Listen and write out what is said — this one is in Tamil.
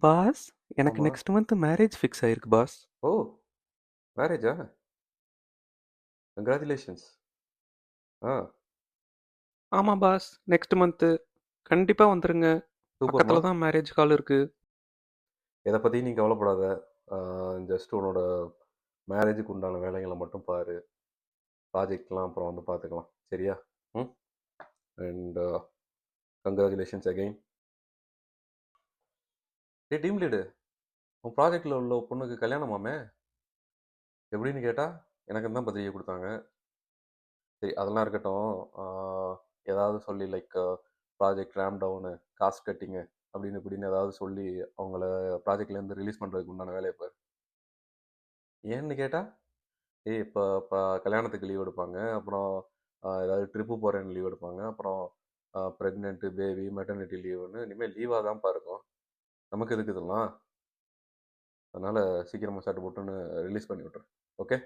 பாஸ், எனக்கு ஆமா. நெக்ஸ்ட் மந்த் மேரேஜ் ஃபிக்ஸ் ஆயிருக்கு பாஸ். ஓ! மேரேஜா? கங்ராச்சுலேஷன்ஸ். ஆ, ஆமா பாஸ், நெக்ஸ்ட் மந்த்து. கண்டிப்பா வந்துருங்க. சூப்பர்ம்மா. பக்கத்துல தான் மேரேஜ் ஹால் இருக்கு. எத பத்தியும் நீ கவலைப்படாத. ஆ, ஜஸ்ட் உன்னோட மேரேஜுக்கு உண்டான வேலைகள மட்டும் பாரு. ப்ராஜெக்ட்லாம் அப்புறம் வந்து பார்த்துக்கலாம். சரியா? ம். And congratulations again. டேய் டீம் லீடு, உன் ப்ராஜெக்ட்ல உள்ள பொண்ணுக்கு கல்யாணமாமே? எப்படின்னு கேட்டா, எனக்குன்னு தான் பத்திரிக்கை குடுத்தாங்க. சரி அதெல்லாம் இருக்கட்டும். ஆ, ஏதாவது சொல்லி like project ramp down, cost cutting அப்படின்னு இப்படின்னு ஏதாவது சொல்லி அவங்கள ப்ராஜெக்ட்லேருந்து ரிலீஸ் பண்ணுறதுக்கு உண்டான வேலைய பாரு. ஏன்னு கேட்டா, ஏய் இப்போ இப்போ கல்யாணத்துக்கு லீவ் எடுப்பாங்க. அப்புறம் ஏதாவது ட்ரிப்பு போகிறேன்னு லீவ் எடுப்பாங்க. அப்புறம் ப்ரெக்னென்ட்டு, பேபி, மெட்டர்னிட்டி லீவுன்னு இனிமேல் லீவாக தான்ப்பா இருக்கும். நமக்கு எதுக்கு இதெல்லாம்? அதனால் சீக்கிரமாக சட்டு போட்டுன்னு ரிலீஸ் பண்ணி விட்ரு. ஓகே?